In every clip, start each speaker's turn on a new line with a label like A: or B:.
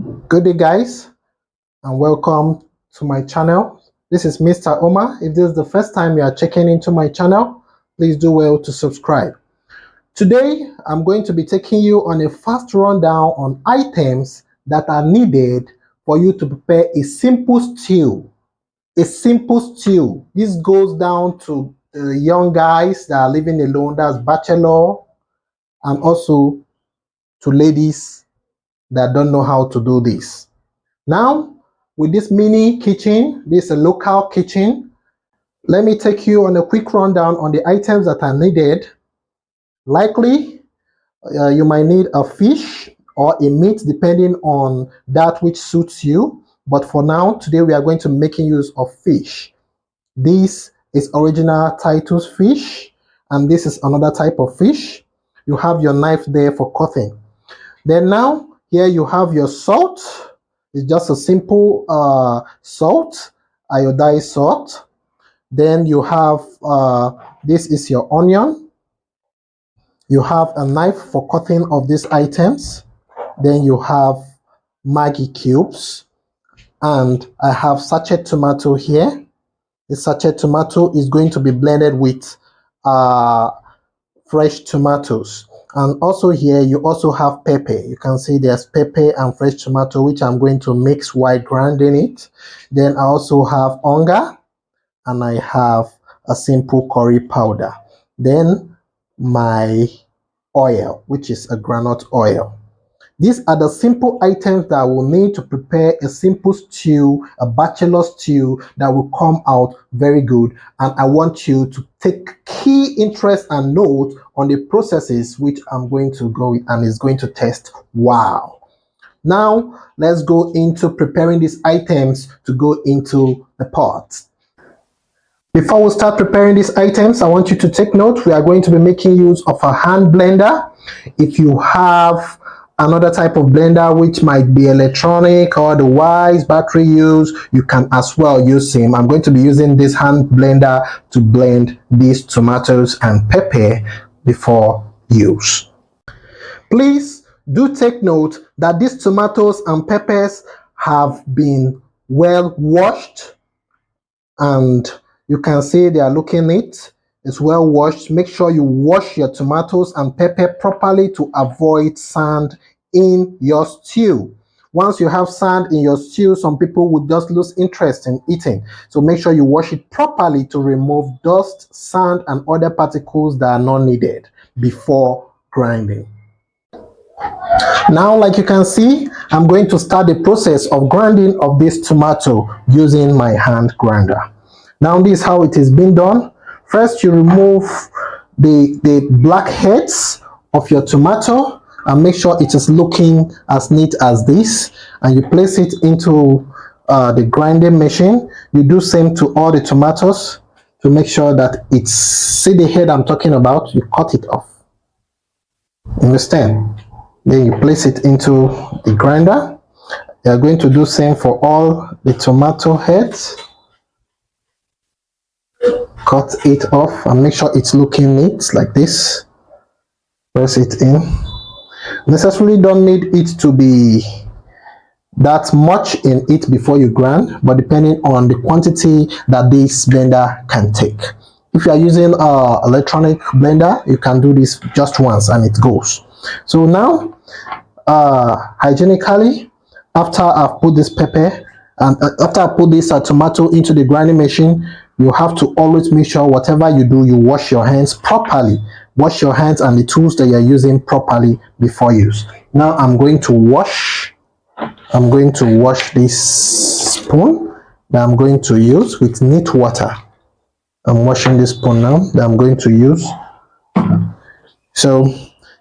A: Good day, guys, and welcome to my channel. This is Mr. Omar. If this is the first time you are checking into my channel, please do well to subscribe. Today, I'm going to be taking you on a fast rundown on items that are needed for you to prepare a simple stew. A simple stew. This goes down to young guys that are living alone, that's bachelor, and also to ladies that don't know how to do this. Now, with this mini kitchen, this is a local kitchen. Let me take you on a quick rundown on the items that are needed. Likely, you might need a fish or a meat depending on that which suits you. But for now, today we are going to be making use of fish. This is original Titus fish, and this is another type of fish. You have your knife there for cutting. Then now, here you have your salt. It's just a simple salt, iodized salt. Then you have, this is your onion. You have a knife for cutting of these items. Then you have Maggi cubes. And I have sachet tomato here. The sachet tomato is going to be blended with fresh tomatoes. And also here you also have pepper. You can see there's pepper and fresh tomato, which I'm going to mix while grinding it. Then I also have onga, and I have a simple curry powder. Then my oil, which is a groundnut oil. These are the simple items that I will need to prepare a simple stew, a bachelor stew that will come out very good. And I want you to take key interest and note on the processes which I'm going to go with and is going to test. Wow. Now, let's go into preparing these items to go into the pot. Before we start preparing these items, I want you to take note. We are going to be making use of a hand blender. If you have another type of blender which might be electronic or otherwise battery use, you can as well use him. I'm going to be using this hand blender to blend these tomatoes and pepper before use. Please do take note that these tomatoes and peppers have been well washed, and you can see they are looking neat. It's well washed. Make sure you wash your tomatoes and pepper properly to avoid sand in your stew. Once you have sand in your stew, some people would just lose interest in eating. So make sure you wash it properly to remove dust, sand, and other particles that are not needed before grinding. Now, like you can see, I'm going to start the process of grinding of this tomato using my hand grinder. Now, this is how it is being done. First, you remove the black heads of your tomato and make sure it is looking as neat as this, and you place it into the grinding machine. You do same to all the tomatoes to make sure that it's, see the head I'm talking about, you cut it off. Understand? Then you place it into the grinder. You are going to do same for all the tomato heads. Cut it off and make sure it's looking neat like this. Press it in. Necessarily don't need it to be that much in it before you grind, but depending on the quantity that this blender can take. If you are using an electronic blender, you can do this just once and it goes. So now, hygienically, after I've put this pepper and after I put this tomato into the grinding machine, you have to always make sure whatever you do, you wash your hands properly. Wash your hands and the tools that you're using properly before use. Now I'm going to wash this spoon that I'm going to use with neat water. I'm washing this spoon now that I'm going to use. So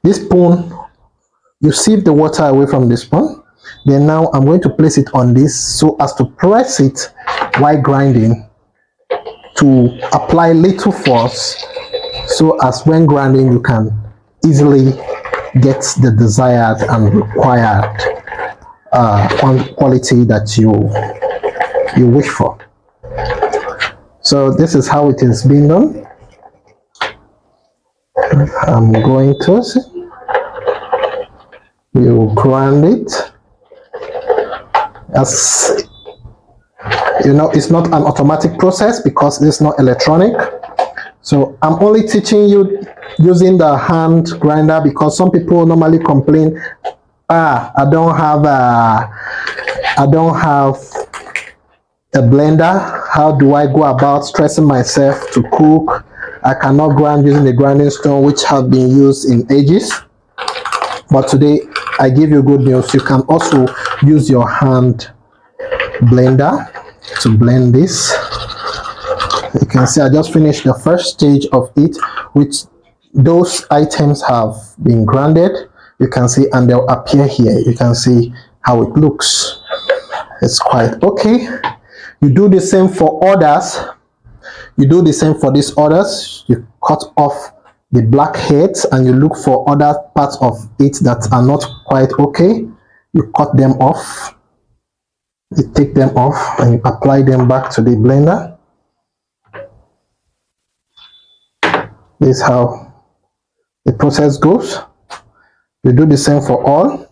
A: this spoon, you sieve the water away from the spoon. Then now I'm going to place it on this so as to press it while grinding to apply little force, so as when grinding you can easily get the desired and required quality that you wish for. So this is how it is being done. I'm going to, you grind it As you know, it's not an automatic process because it's not electronic. So I'm only teaching you using the hand grinder because some people normally complain, I don't have a blender. How do I go about stressing myself to cook? I cannot grind using the grinding stone, which have been used in ages. But today I give you good news. You can also use your hand blender to blend this. You can see I just finished the first stage of it, which those items have been grounded. You can see, and they'll appear here. You can see how it looks. It's quite okay. You do the same for others. You do the same for these others. You cut off the black heads and you look for other parts of it that are not quite okay. You cut them off. You take them off and you apply them back to the blender. This is how the process goes. You do the same for all.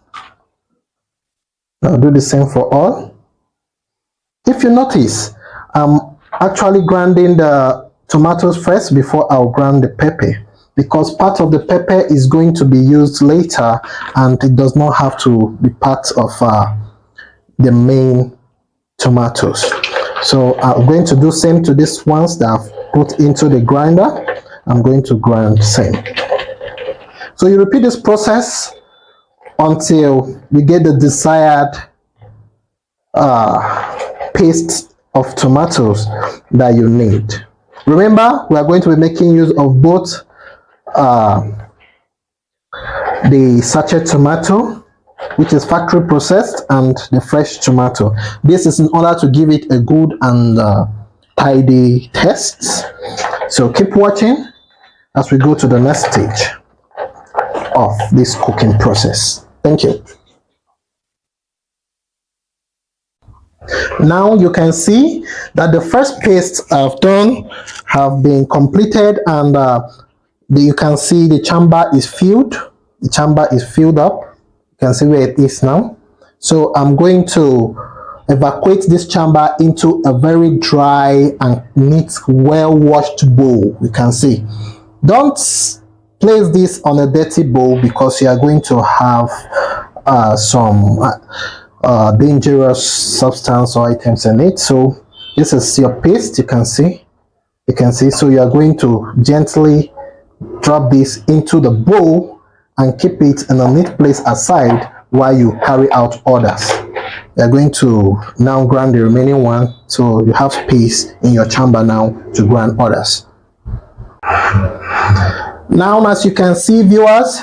A: I'll do the same for all. If you notice, I'm actually grinding the tomatoes first before I'll grind the pepper, because part of the pepper is going to be used later and it does not have to be part of the main tomatoes. So I'm going to do same to these ones that I've put into the grinder. I'm going to grind same. So you repeat this process until you get the desired paste of tomatoes that you need. Remember, we are going to be making use of both the sachet tomato, which is factory processed, and the fresh tomato. This is in order to give it a good and tidy taste. So keep watching as we go to the next stage of this cooking process. Thank you. Now you can see that the first paste I've done have been completed, and you can see the chamber is filled. The chamber is filled up. You can see where it is now. So I'm going to evacuate this chamber into a very dry and neat, well washed bowl. You can see. Don't place this on a dirty bowl because you are going to have some dangerous substance or items in it. So this is your paste. You can see. So you are going to gently drop this into the bowl and keep it in a neat place aside while you carry out others. You are going to now grind the remaining one, so you have space in your chamber now to grind others. Now, as you can see, viewers,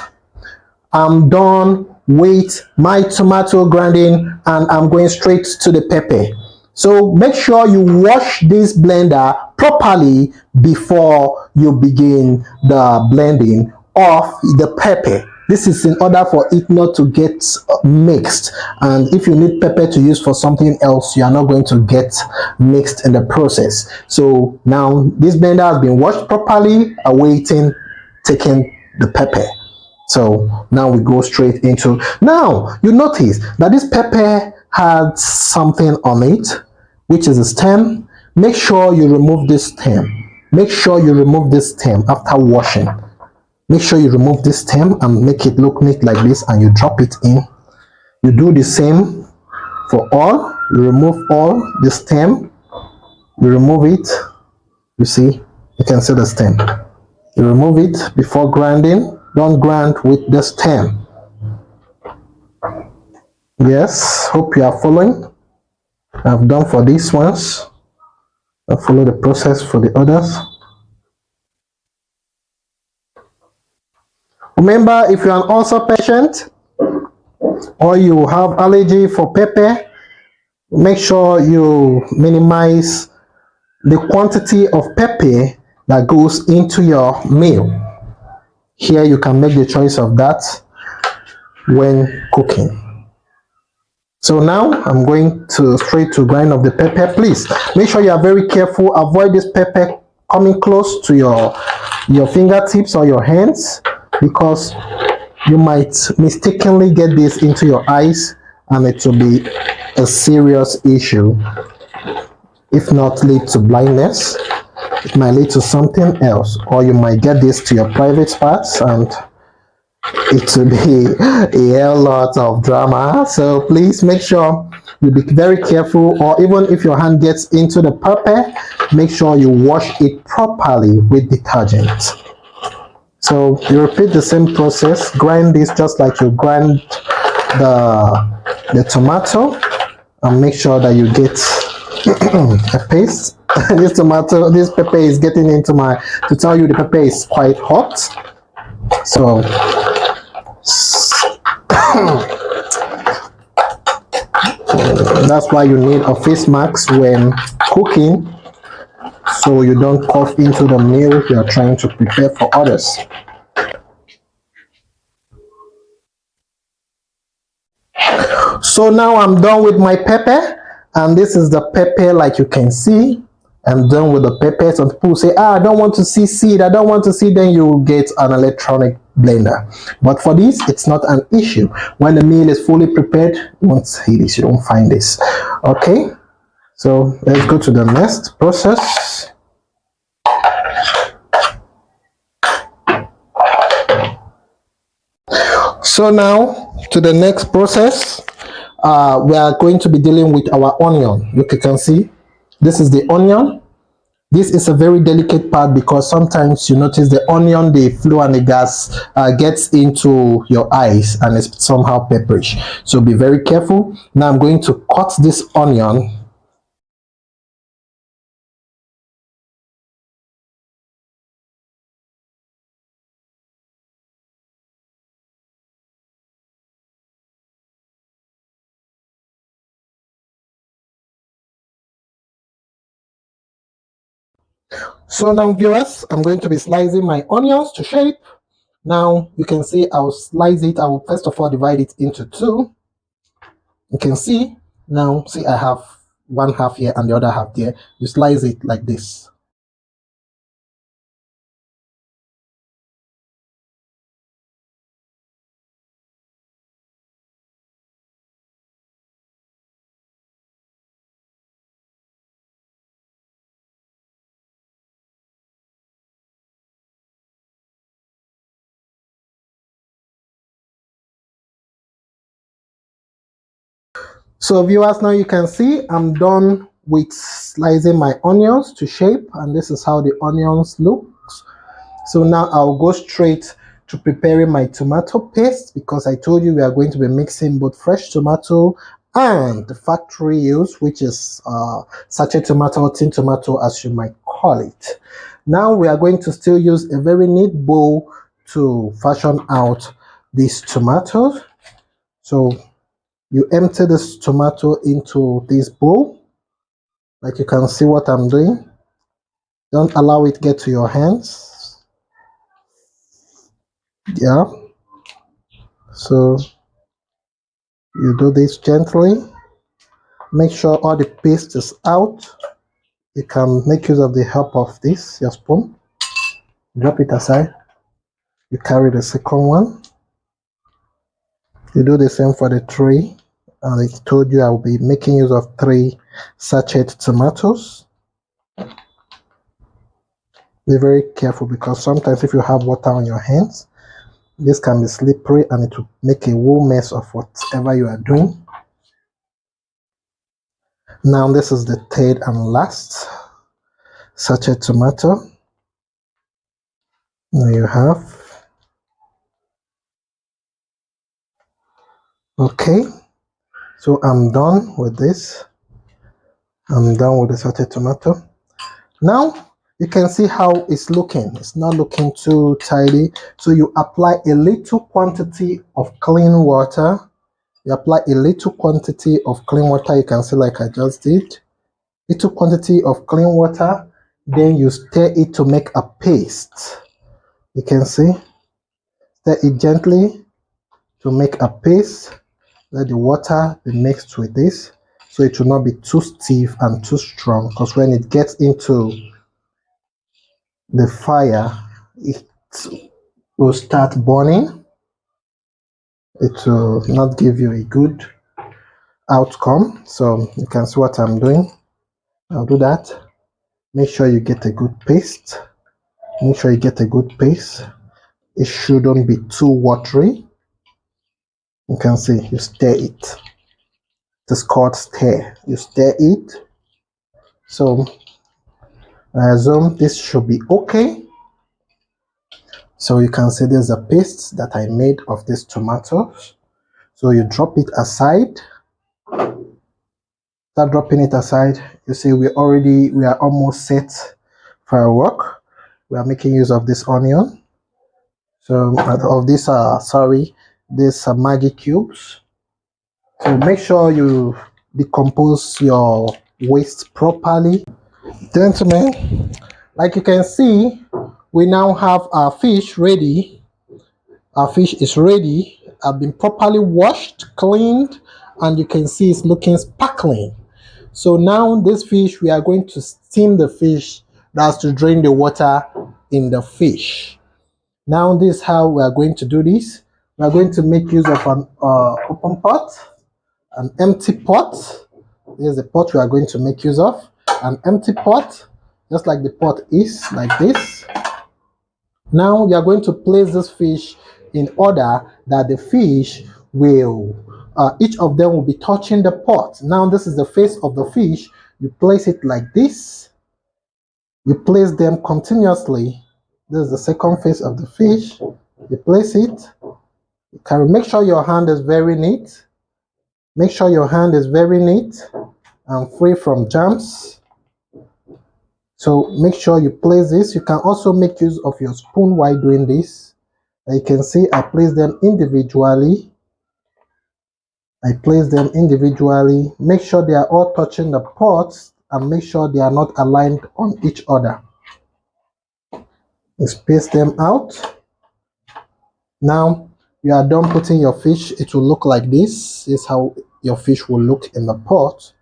A: I'm done with my tomato grinding and I'm going straight to the pepper. So make sure you wash this blender properly before you begin the blending of the pepper. This is in order for it not to get mixed, and if you need pepper to use for something else, you are not going to get mixed in the process. So now this blender has been washed properly, awaiting taking the pepper. So now we go straight into. Now you notice that this pepper had something on it, which is a stem. Make sure you remove this stem. Make sure you remove this stem after washing. Make sure you remove this stem and make it look neat like this, and you drop it in. You do the same for all. You remove all the stem. You remove it. You see, you can see the stem. You remove it before grinding. Don't grind with the stem. Yes, hope you are following. I've done for these ones. I'll follow the process for the others. Remember, if you're an ulcer patient or you have allergy for pepper, make sure you minimize the quantity of pepper that goes into your meal. Here you can make the choice of that when cooking. So now I'm going straight to grind of the pepper. Please make sure you are very careful. Avoid this pepper coming close to your fingertips or your hands, because you might mistakenly get this into your eyes and it will be a serious issue. If not lead to blindness, it might lead to something else, or you might get this to your private parts and it will be a hell lot of drama. So please make sure you be very careful, or even if your hand gets into the pepper, make sure you wash it properly with detergent. So you repeat the same process, grind this just like you grind the tomato, and make sure that you get a paste. This pepper is getting into my, to tell you the pepper is quite hot. So that's why you need a face mask when cooking, so you don't cough into the meal you're trying to prepare for others. So now I'm done with my pepper, and this is the pepper like you can see. I'm done with the pepper. Some people say, I don't want to see seed, I don't want to see, then you will get an electronic blender. But for this, it's not an issue. When the meal is fully prepared, you won't see this, you don't find this. Okay, so let's go to the next process. So now to the next process, we are going to be dealing with our onion. You can see this is the onion. This is a very delicate part because sometimes you notice the onion, the fluid and the gas gets into your eyes and it's somehow pepperish. So be very careful. Now I'm going to cut this onion. So now viewers, I'm going to be slicing my onions to shape. Now you can see I'll slice it. I will first of all divide it into two. You can see now, see I have one half here and the other half there. You slice it like this. So viewers, now you can see I'm done with slicing my onions to shape, and this is how the onions look. So now I'll go straight to preparing my tomato paste, because I told you we are going to be mixing both fresh tomato and the factory use, which is sachet tomato, tin tomato as you might call it. Now we are going to still use a very neat bowl to fashion out these tomatoes. So you empty this tomato into this bowl, like you can see what I'm doing. Don't allow it get to your hands. Yeah, so you do this gently. Make sure all the paste is out. You can make use of the help of this, your spoon. Drop it aside. You carry the second one. You do the same for the three. And I told you I will be making use of 3 sachet tomatoes. Be very careful, because sometimes if you have water on your hands, this can be slippery and it will make a whole mess of whatever you are doing. Now this is the third and last sachet tomato. Now you have. Okay, so I'm done with this. I'm done with the sachet tomato. Now you can see how it's looking. It's not looking too tidy. So you apply a little quantity of clean water. You apply a little quantity of clean water. You can see like I just did. Little quantity of clean water. Then you stir it to make a paste. You can see. Stir it gently to make a paste. Let the water be mixed with this, so it will not be too stiff and too strong, because when it gets into the fire, it will start burning. It will not give you a good outcome. So you can see what I'm doing. I'll do that. Make sure you get a good paste. Make sure you get a good paste. It shouldn't be too watery. You can see you stir it. It's called stir. You stir it. So I assume this should be okay. So you can see there's a paste that I made of these tomatoes. So you drop it aside. Start dropping it aside. You see we are almost set for our work. We are making use of this onion. So of this this Maggi cubes. So make sure you decompose your waste properly. Gentlemen, like you can see, we now have our fish ready. Our fish is ready. Have been properly washed, cleaned, and you can see it's looking sparkling. So now this fish, we are going to steam the fish. That's to drain the water in the fish. Now this is how we are going to do this. We are going to make use of an open pot, an empty pot. Here's the pot we are going to make use of. An empty pot, just like the pot is, like this. Now you are going to place this fish in order that the fish will, each of them will be touching the pot. Now this is the face of the fish. You place it like this. You place them continuously. This is the second face of the fish. You place it. You can make sure your hand is very neat. Make sure your hand is very neat and free from germs. So make sure you place this. You can also make use of your spoon while doing this. You can see I place them individually. I place them individually. Make sure they are all touching the pots and make sure they are not aligned on each other. You space them out. Now you are done putting your fish. It will look like this. This is how your fish will look in the pot.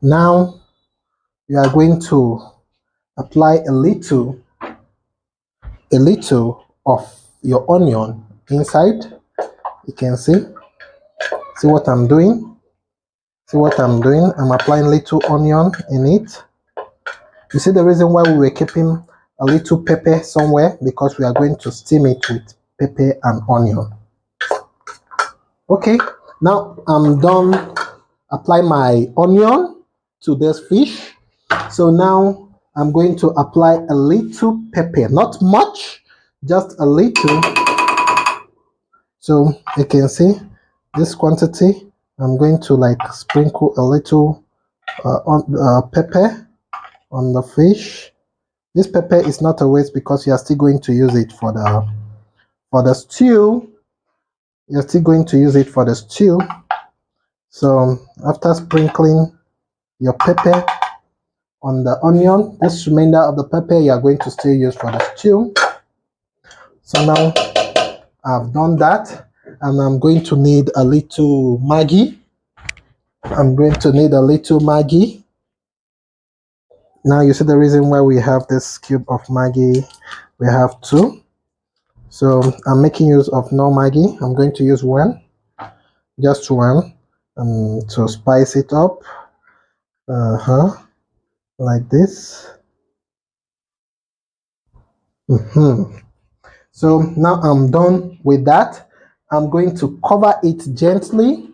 A: Now you are going to apply a little of your onion inside. You can see what I'm doing. See what I'm doing. I'm applying little onion in it. You see the reason why we were keeping a little pepper somewhere, because we are going to steam it with pepper and onion. Okay, now I'm done apply my onion to this fish. So now I'm going to apply a little pepper, not much, just a little. So you can see this quantity. I'm going to like sprinkle a little pepper on the fish. This pepper is not a waste because you are still going to use it for the stew. You're still going to use it for the stew. So after sprinkling your pepper on the onion, this remainder of the pepper you are going to still use for the stew. So now I've done that, and I'm going to need a little Maggi. I'm going to need a little Maggi. Now you see the reason why we have this cube of Maggi. We have two. So I'm making use of no Maggi. I'm going to use one, just one, to spice it up. Like this. So now I'm done with that. I'm going to cover it gently.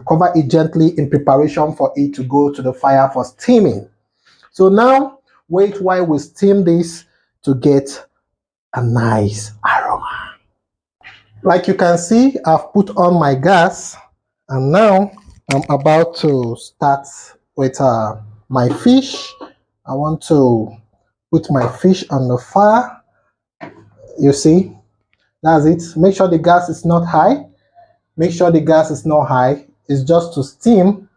A: Cover it gently in preparation for it to go to the fire for steaming. So now wait while we steam this to get a nice aroma. Like you can see, I've put on my gas, and now I'm about to start with my fish. I want to put my fish on the fire. You see, that's it. Make sure the gas is not high. Make sure the gas is not high. It's just to steam,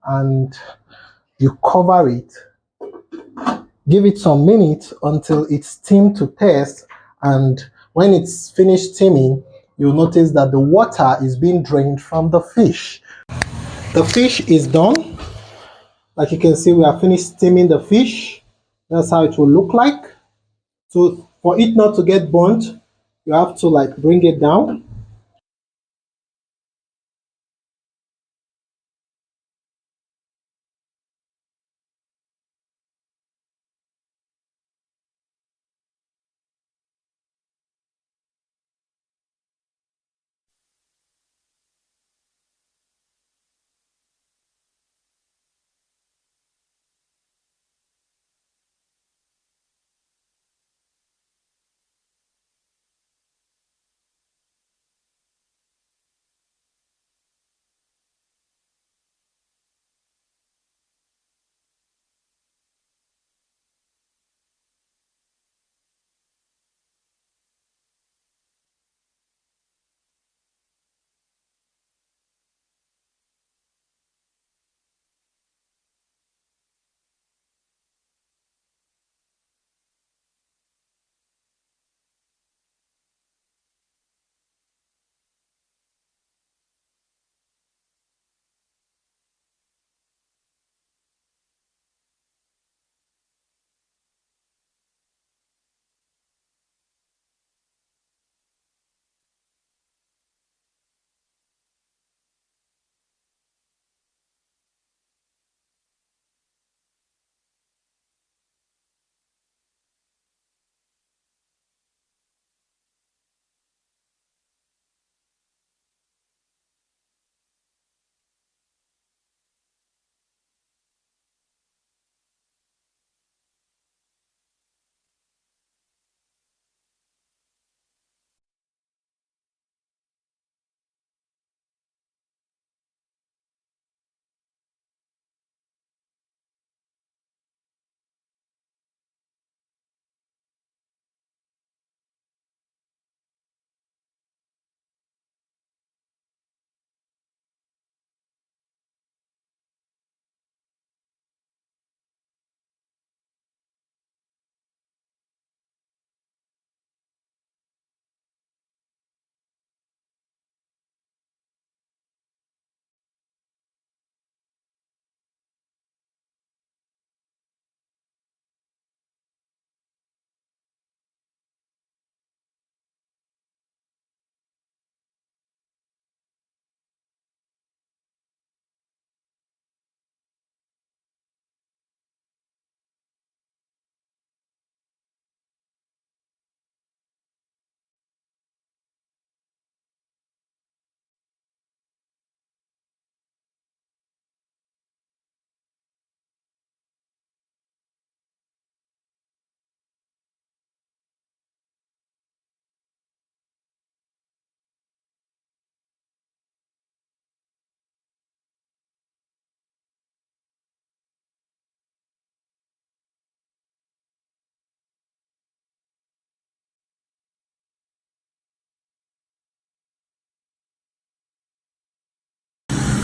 A: and you cover it. Give it some minutes until it's steamed to taste, and when it's finished steaming, you'll notice that the water is being drained from the fish. The fish is done. Like you can see, we are finished steaming the fish. That's how it will look like. So for it not to get burnt, you have to like bring it down.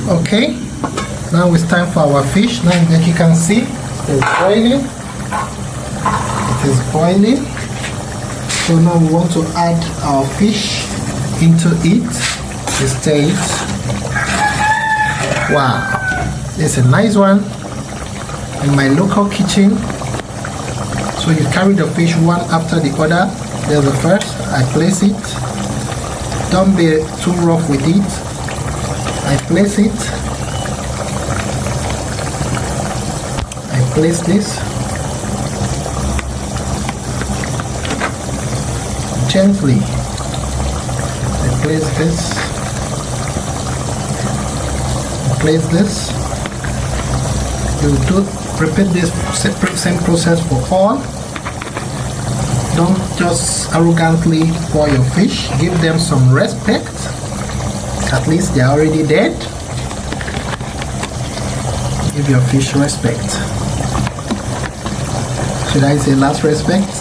A: Okay, now it's time for our fish. Now that you can see, it's boiling. It is boiling. So now we want to add our fish into it. Stir it. Wow, it's a nice one in my local kitchen. So you carry the fish one after the other. There's the first. I place it. Don't be too rough with it. I place it. I place this. Gently. I place this. I place this. You do repeat this same process for all. Don't just arrogantly pour your fish. Give them some respect. At least they are already dead. Give your fish respect. Should I say last respect?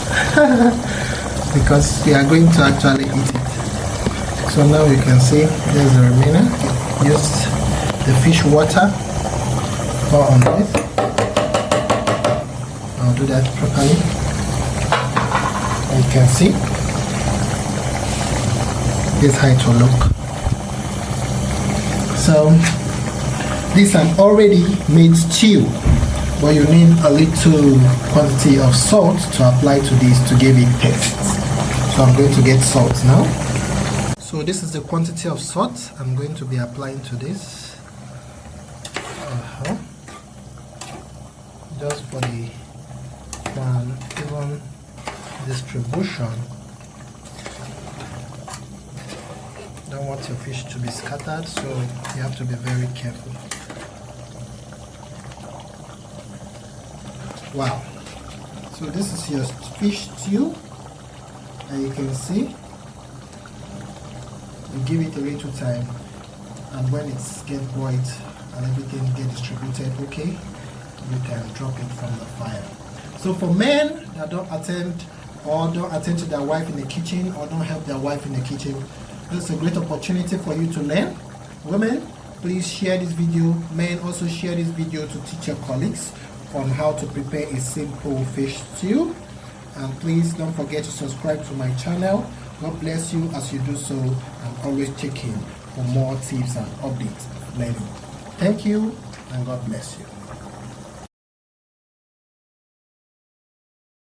A: Because we are going to actually eat it. So now you can see there's the remainder. Use the fish water. Pour on it. I'll do that properly. And you can see this is how it will look. So this is an already made stew, but you need a little quantity of salt to apply to this to give it taste. So I'm going to get salt now. So this is the quantity of salt I'm going to be applying to this. Just for the even distribution. Don't want your fish to be scattered, so you have to be very careful. Wow, so this is your fish stew, and you can see you give it a little time, and when it's get boiled and everything get distributed, okay, you can drop it from the fire. So for men that don't attend to their wife in the kitchen or don't help their wife in the kitchen, this is a great opportunity for you to learn. Women, please share this video. Men, also share this video to teach your colleagues on how to prepare a simple fish stew. And please don't forget to subscribe to my channel. God bless you as you do so, and always check in for more tips and updates of learning. Thank you, and God bless you.